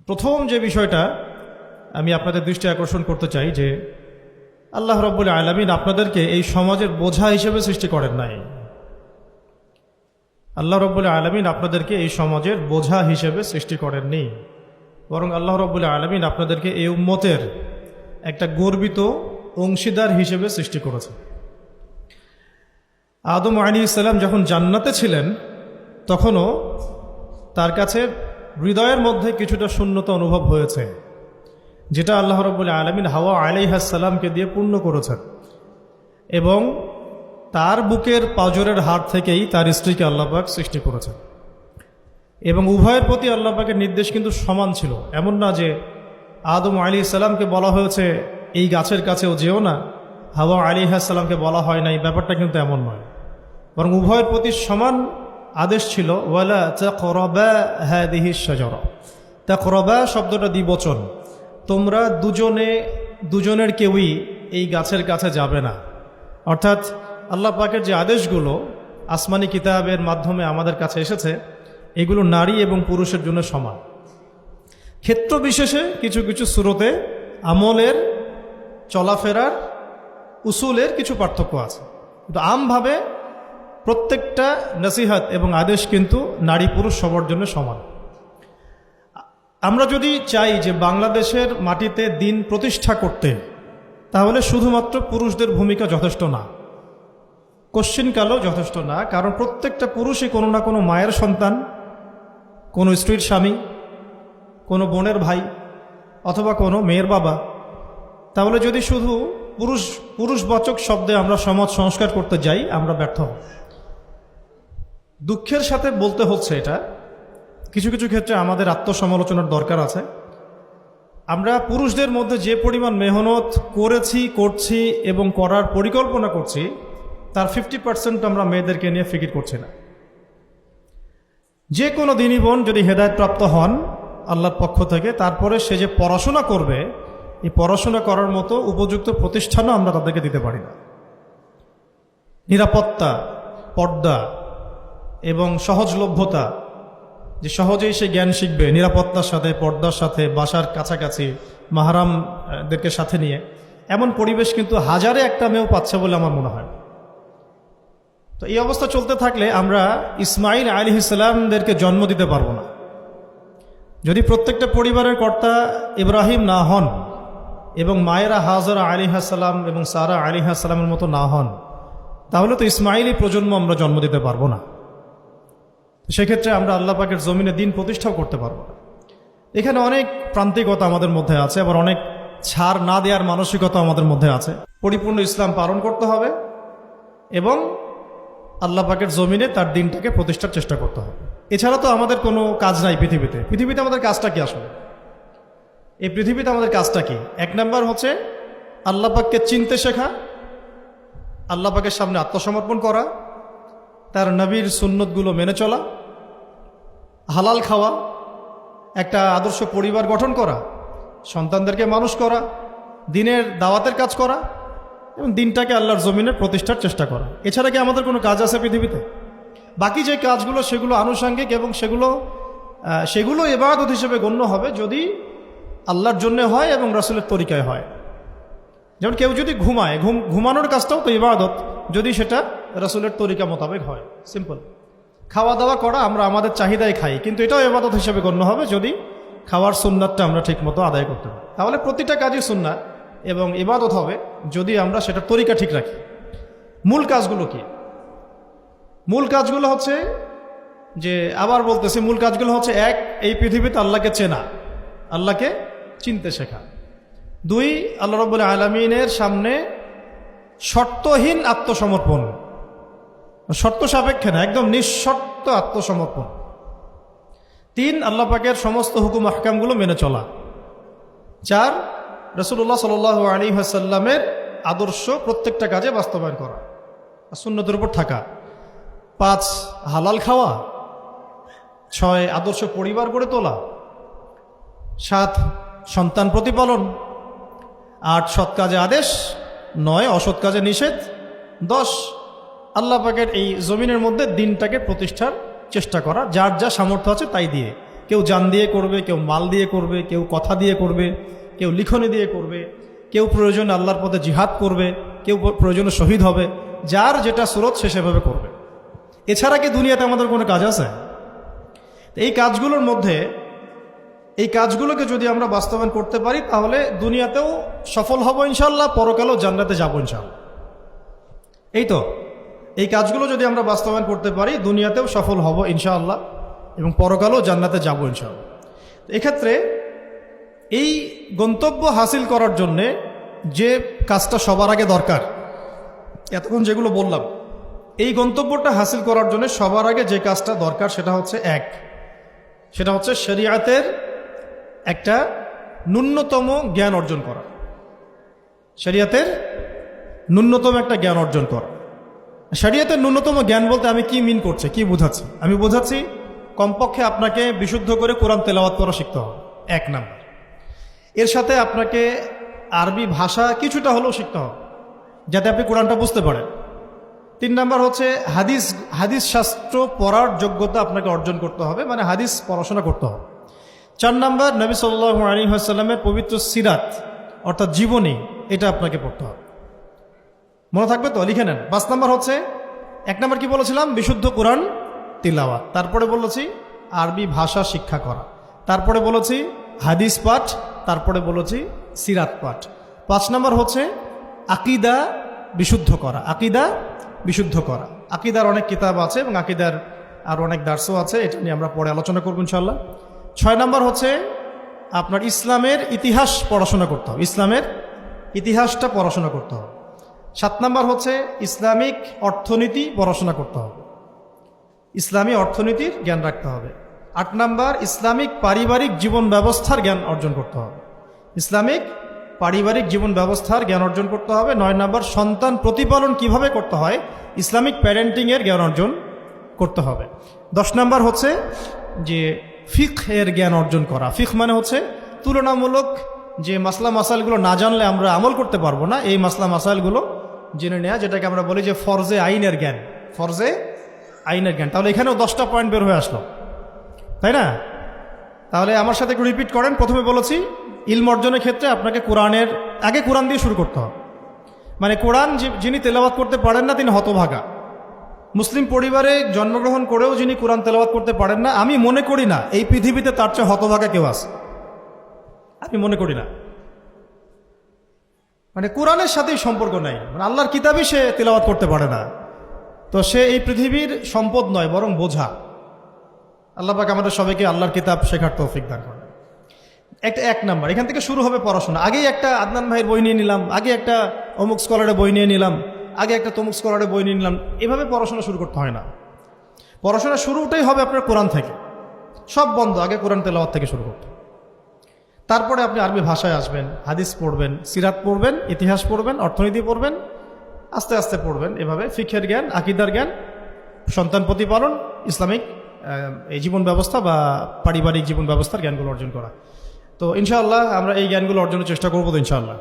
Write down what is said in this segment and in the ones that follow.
প্রথম যে বিষয়টা আমি আপনাদের দৃষ্টি আকর্ষণ করতে চাই যে আল্লাহ রাব্বুল আলামিন আপনাদেরকে এই সমাজের বোঝা হিসেবে সৃষ্টি করেন নাই। আল্লাহ রাব্বুল আলামিন আপনাদেরকে এই সমাজের বোঝা হিসেবে সৃষ্টি করেননি, বরং আল্লাহ রাব্বুল আলামিন আপনাদেরকে এই উম্মতের একটা গর্বিত অংশীদার হিসেবে সৃষ্টি করেছে। আদম আলাইহিস সালাম যখন জান্নাতে ছিলেন তখনও তার কাছে হৃদয়ের মধ্যে কিছুটা শূন্যতা অনুভব হয়েছে, যেটা আল্লাহ রাব্বুল আলামিন হাওয়া আলাইহিস সালামকে দিয়ে পূর্ণ করেছেন এবং তার বুকের পাঁজরের হাড় থেকেই তার স্ত্রীকে আল্লাহ পাক সৃষ্টি করেছেন। এবং উভয়ের প্রতি আল্লাহ পাকের নির্দেশ কিন্তু সমান ছিল। এমন না যে আদম আলাইহিস সালামকে বলা হয়েছে এই গাছের কাছেও যেও না, হাওয়া আলাইহিস সালামকে বলা হয় না, এই ব্যাপারটা কিন্তু এমন নয়, বরং উভয়ের প্রতি সমান আদেশ ছিল। ওয়ালা তাকরাবা হাদিহিশ শাজারা, তাকরাবা শব্দটা দ্বিবচন, তোমরা দুজনের কেউই এই গাছের কাছে যাবে না। অর্থাৎ আল্লাহ পাকের যে আদেশগুলো আসমানি কিতাবের মাধ্যমে আমাদের কাছে এসেছে এগুলো নারী এবং পুরুষের জন্য সমান। ক্ষেত্র বিশেষে কিছু কিছু সূরতে আমলের, চলাফেরার, উসুলের কিছু পার্থক্য আছে, কিন্তু আমভাবে প্রত্যেকটা নসিহত এবং আদেশ কিন্তু নারী পুরুষ সবার জন্য সমান। আমরা যদি চাই যে বাংলাদেশের মাটিতে দিন প্রতিষ্ঠা করতে, তাহলে শুধুমাত্র পুরুষদের ভূমিকা যথেষ্ট না, কোশ্চিনকালও যথেষ্ট না। কারণ প্রত্যেকটা পুরুষই কোনো না কোনো মায়ের সন্তান, কোনো স্ত্রীর স্বামী, কোনো বোনের ভাই অথবা কোনো মেয়ের বাবা। তাহলে যদি শুধু পুরুষবাচক শব্দে আমরা সমাজ সংস্কার করতে যাই, আমরা ব্যর্থ হব। দুঃখের সাথে বলতে হচ্ছে এটা, কিছু কিছু ক্ষেত্রে আমাদের আত্মসমালোচনার দরকার আছে। আমরা পুরুষদের মধ্যে যে পরিমাণ মেহনত করেছি, করছি এবং করার পরিকল্পনা করছি, তার 50% আমরা মেয়েদেরকে নিয়ে ফিকির করছি না। যে কোনো দিনী বোন যদি হেদায়েতপ্রাপ্ত হন আল্লাহর পক্ষ থেকে, তারপরে সে যে পড়াশোনা করবে, এই পড়াশোনা করার মতো উপযুক্ত প্রতিষ্ঠানও আমরা তাদেরকে দিতে পারি না। নিরাপত্তা, পর্দা এবং সহজলভ্যতা, যে সহজেই সে জ্ঞান শিখবে নিরাপত্তার সাথে, পর্দার সাথে, বাসার কাছাকাছি মাহরামদেরকে সাথে নিয়ে, এমন পরিবেশ কিন্তু হাজারে একটা মেয়েও পাচ্ছে বলে আমার মনে হয়। তো এই অবস্থা চলতে থাকলে আমরা ইসমাইল আলাইহিস সালামদেরকে জন্ম দিতে পারবো না। যদি প্রত্যেকটা পরিবারের কর্তা ইব্রাহিম না হন এবং মায়েরা হাজরা আলাইহিস সালাম এবং সারা আলাইহিস সালামের মতো না হন, তাহলে তো ইসমাইলি প্রজন্ম আমরা জন্ম দিতে পারবো না। সেক্ষেত্রে আমরা আল্লাহ পাকের জমিনে দিন প্রতিষ্ঠাও করতে পারবো না। এখানে অনেক প্রান্তিকতা আমাদের মধ্যে আছে, আবার অনেক ছাড় না দেওয়ার মানসিকতা আমাদের মধ্যে আছে। পরিপূর্ণ ইসলাম পালন করতে হবে এবং আল্লাহ পাকের জমিনে তার দিনটাকে প্রতিষ্ঠার চেষ্টা করতে হবে। এছাড়া তো আমাদের কোনো কাজ নাই পৃথিবীতে আমাদের কাজটা কি আসলে? এই পৃথিবীতে আমাদের কাজটা কি? এক নাম্বার হচ্ছে আল্লাহ পাককে চিনতে শেখা, আল্লাহ পাকের সামনে আত্মসমর্পণ করা, তার নবীর সুন্নতগুলো মেনে চলা, হালাল খাওয়া, একটা আদর্শ পরিবার গঠন করা, সন্তানদেরকে মানুষ করা, দিনের দাওয়াতের কাজ করা এবং দিনটাকে আল্লাহর জমিনে প্রতিষ্ঠার চেষ্টা করা। এছাড়া কি আমাদের কোনো কাজ আছে পৃথিবীতে? বাকি যে কাজগুলো সেগুলো আনুষঙ্গিক এবং সেগুলো ইবাদত হিসেবে গণ্য হবে যদি আল্লাহর জন্য হয় এবং রাসূলের তরিকায় হয়। যেমন কেউ যদি ঘুমায়, ঘুমানোর কাজটাও তো ইবাদত, যদি সেটা রাসূলের তরিকা মোতাবেক হয়। সিম্পল। খাওয়া দাওয়া করা, আমরা আমাদের চাহিদায় খাই, কিন্তু এটাও ইবাদত হিসেবে গণ্য হবে যদি খাওয়ার সুন্নাতটা আমরা ঠিকমতো আদায় করতে পারি। তাহলে প্রতিটা কাজই সুন্নাত এবং ইবাদত হবে যদি আমরা সেটা তরিকা ঠিক রাখি। মূল কাজগুলো কি? মূল কাজগুলো হচ্ছে যে, আবার বলতেছি, মূল কাজগুলো হচ্ছে, এক, এই পৃথিবীতে আল্লাহকে চেনা, আল্লাহকে চিনতে শেখা। দুই, আল্লাহ রাব্বুল আলামিনের সামনে শর্তহীন আত্মসমর্পণ, শর্ত সাপেক্ষে না, একদম নিঃশর্ত আত্মসমর্পণ। তিন, আল্লাহ পাকের সমস্ত হুকুম আহকামগুলো মেনে চলা। চার, রাসূলুল্লাহ সাল্লাল্লাহু আলাইহি ওয়াসাল্লামের আদর্শ প্রত্যেকটা কাজে বাস্তবায়ন করা, সুন্নতের উপর থাকা। পাঁচ, হালাল খাওয়া। ছয়, আদর্শ পরিবার গড়ে তোলা। সাত, সন্তান প্রতিপালন। আট, সৎ কাজে আদেশ। নয়, অসৎ কাজে নিষেধ। 10, আল্লাহ পাকের এই জমিনের মধ্যে দিনটাকে প্রতিষ্ঠার চেষ্টা করা, যার যা সামর্থ্য আছে তাই দিয়ে। কেউ জান দিয়ে করবে, কেউ মাল দিয়ে করবে, কেউ কথা দিয়ে করবে, কেউ লিখনি দিয়ে করবে, কেউ প্রয়োজনে আল্লাহর পথে জিহাদ করবে, কেউ প্রয়োজনে শহীদ হবে। যার যেটা স্রোত সে সেভাবে করবে। এছাড়া কি দুনিয়াতে আমাদের কোনো কাজ আছে? এই কাজগুলোর মধ্যে এই কাজগুলোকে যদি আমরা বাস্তবায়ন করতে পারি তাহলে দুনিয়াতেও সফল হব ইনশাআল্লাহ, পরকালেও জান্নাতে যাব ইনশাআল্লাহ। এই তো এই কাজগুলো যদি আমরা বাস্তবায়ন করতে পারি দুনিয়াতেও সফল হব ইনশাআল্লাহ এবং পরকালেও জান্নাতে যাব ইনশাআল্লাহ। এক্ষেত্রে এই গন্তব্য হাসিল করার জন্যে যে কাজটা সবার আগে দরকার, এতক্ষণ যেগুলো বললাম, এই গন্তব্যটা হাসিল করার জন্য সবার আগে যে কাজটা দরকার সেটা হচ্ছে শরিয়াতের একটা ন্যূনতম জ্ঞান অর্জন করা। শরিয়াতের ন্যূনতম একটা জ্ঞান অর্জন করা। শরিয়াতের ন্যূনতম জ্ঞান বলতে আমি কি মিন করছি, কি বোঝাচ্ছি? আমি বোঝাচ্ছি কমপক্ষে আপনাকে বিশুদ্ধ করে কোরআন তেলাওয়াত করা শিখতে হবে, 1 নাম্বার। এর সাথে আপনাকে আরবি ভাষা কিছুটা হলেও শিখতে হবে যাতে আপনি কোরআনটা বুঝতে পারেন। 3 নাম্বার হচ্ছে হাদিস শাস্ত্র পড়ার যোগ্যতা আপনাকে অর্জন করতে হবে, মানে হাদিস পড়াশোনা করতে হবে। 4 নাম্বার নবী সাল্লাল্লাহু আলাইহি ওয়াসাল্লামের পবিত্র সিরাত অর্থাৎ জীবনী, এটা আপনাকে পড়তে হবে। মনে থাকবে তো? লিখে নেন। 5 নাম্বার হচ্ছে 1 নাম্বার কি বলেছিলাম? বিশুদ্ধ কোরআন তিলাওয়াত। তারপরে বলেছি আরবি ভাষা শিক্ষা করা। তারপরে বলেছি হাদিস পাঠ। তারপরে বলেছি সিরাত পাঠ। 5 নাম্বার হচ্ছে আকীদা বিশুদ্ধ করা। আকীদা বিশুদ্ধ করা। আকীদার অনেক কিতাব আছে এবং আকীদার আর অনেক দার্সও আছে, এটা নিয়ে আমরা পরে আলোচনা করব ইনশাআল্লাহ। 6 নাম্বার হচ্ছে আপনার ইসলামের ইতিহাস পড়াশোনা করতে হবে, ইসলামের ইতিহাসটা পড়াশোনা করতে হবে। 7 নাম্বার হচ্ছে ইসলামিক অর্থনীতি পড়াশোনা করতে হবে, ইসলামী অর্থনীতির জ্ঞান রাখতে হবে। 8 নাম্বার ইসলামিক পারিবারিক জীবন ব্যবস্থার জ্ঞান অর্জন করতে হবে, ইসলামিক পারিবারিক জীবন ব্যবস্থার জ্ঞান অর্জন করতে হবে। 9 নাম্বার সন্তান প্রতিপালন কিভাবে করতে হয়, ইসলামিক প্যারেন্টিংয়ের জ্ঞান অর্জন করতে হবে। 10 নাম্বার হচ্ছে যে ফিকহ এর জ্ঞান অর্জন করা। ফিকহ মানে হচ্ছে তুলনামূলক যে মাসলা মাসাইলগুলো না জানলে আমরা আমল করতে পারবো না, এই মাসলা মাসাইলগুলো জেনে নেওয়া, যেটাকে আমরা বলি যে ফরজে আইনের জ্ঞান, ফরজে আইনের জ্ঞান। তাহলে এখানেও 10টা পয়েন্ট বের হয়ে আসলো, তাই না? তাহলে আমার সাথে একটু রিপিট করেন। প্রথমে বলেছি ইলম অর্জনের ক্ষেত্রে আপনাকে কোরআনের আগে কোরআন দিয়ে শুরু করতে হবে, মানে কোরআন যিনি তেলাওয়াত করতে পারেন না তিনি হতভাগা। মুসলিম পরিবারে জন্মগ্রহণ করেও যিনি কোরআন তেলাওয়াত করতে পারেন না, আমি মনে করি না এই পৃথিবীতে তার চেয়ে হতভাগা কেউ আছে, আমি মনে করি না। মানে কোরআনের সাথেই সম্পর্ক নাই, মানে আল্লাহর কিতাবই সে তেলাওয়াত করতে পারে না, তো সে এই পৃথিবীর সম্পদ নয় বরং বোঝা। আল্লাহ পাক আমাদের সবাইকে আল্লাহর কিতাব শেখার তৌফিক দান করেন। একটা 1 নাম্বার, এখান থেকে শুরু হবে পড়াশোনা। আগেই একটা আদনান ভাইয়ের বই নিয়ে নিলাম, আগে একটা অমুক স্কলারের বই নিয়ে নিলাম, আগে একটা তমুক স্কলারের বই নিয়ে নিলাম, এভাবে পড়াশোনা শুরু করতে হয় না। পড়াশোনা শুরুটাই হবে আপনার কোরআন থেকে, সব বন্ধ, আগে কোরআন তেলাওয়াত থেকে শুরু করতে। তারপরে আপনি আরবি ভাষায় আসবেন, হাদিস পড়বেন, সিরাত পড়বেন, ইতিহাস পড়বেন, অর্থনীতি পড়বেন, আস্তে আস্তে পড়বেন। এভাবে ফিকহের জ্ঞান, আকীদার জ্ঞান, সন্তান প্রতিপালন, ইসলামিক এই জীবন ব্যবস্থা বা পারিবারিক জীবন ব্যবস্থার জ্ঞানগুলো অর্জন করা। তো ইনশাআল্লাহ আমরা এই জ্ঞানগুলো অর্জনের চেষ্টা করবো তো ইনশাআল্লাহ।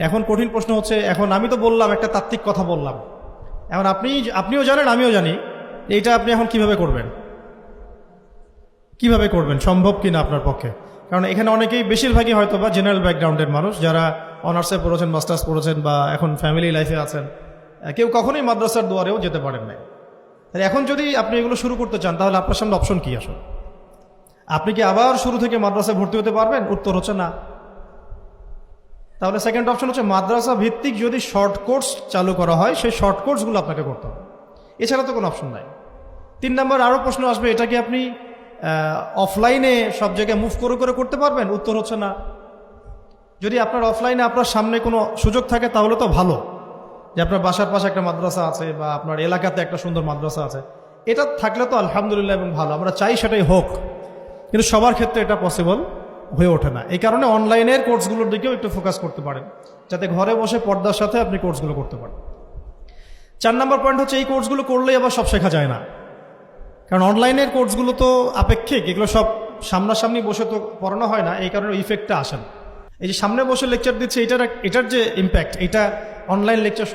এখন কঠিন প্রশ্ন হচ্ছে, এখন আমি তো বললাম একটা তাত্ত্বিক কথা বললাম, এখন আপনিও জানেন আমিও জানি, এইটা আপনি এখন কিভাবে করবেন, কিভাবে করবেন, সম্ভব কিনা আপনার পক্ষে? কারণ এখানে অনেকেই, বেশিরভাগই হয়তো বা জেনারেল ব্যাকগ্রাউন্ডের মানুষ, যারা অনার্সে পড়েছেন, মাস্টার্স পড়েছেন বা এখন ফ্যামিলি লাইফে আছেন, কেউ কখনোই মাদ্রাসার দুয়ারেও যেতে পারেন না। তাই এখন যদি আপনি এগুলো শুরু করতে চান তাহলে আপনার সামনে অপশন কি আসলে? আপনি কি আবার শুরু থেকে মাদ্রাসায় ভর্তি হতে পারবেন? উত্তর হচ্ছে না। তাহলে সেকেন্ড অপশন হচ্ছে মাদ্রাসা ভিত্তিক যদি শর্ট কোর্স চালু করা হয়, সেই শর্ট কোর্সগুলো আপনাকে করতে হবে, এছাড়া তো কোনো অপশন নাই। 3 নাম্বার আরও প্রশ্ন আসবে, এটা কি আপনি অফলাইনে সব জায়গায় মুভ করে করে করতে পারবেন? উত্তর হচ্ছে না। যদি আপনার অফলাইনে আপনার সামনে কোনো সুযোগ থাকে তাহলে তো ভালো, যে আপনার বাসার পাশে একটা মাদ্রাসা আছে বা আপনার এলাকাতে একটা সুন্দর মাদ্রাসা আছে, এটা থাকলে তো আলহামদুলিল্লাহ এবং ভালো, আমরা চাই সেটাই হোক, কিন্তু সবার ক্ষেত্রে এটা পসিবল হয়ে ওঠে না। এই কারণে অনলাইনের কোর্সগুলোর দিকেও একটু ফোকাস করতে পারেন, যাতে ঘরে বসে পর্দার সাথে আপনি কোর্সগুলো করতে পারেন। 4 নাম্বার পয়েন্ট হচ্ছে এই কোর্সগুলো করলেই আবার সব শেখা যায় না, কারণ অনলাইনের কোর্সগুলো তো আপেক্ষিক, এগুলো সব সামনাসামনি বসে তো পড়ানো হয় না, এই কারণে ইফেক্টটা আসে না। এই যে সামনে বসে লেকচার দিচ্ছে, এটার যে ইম্প্যাক্ট, এটা অনলাইন লেকচার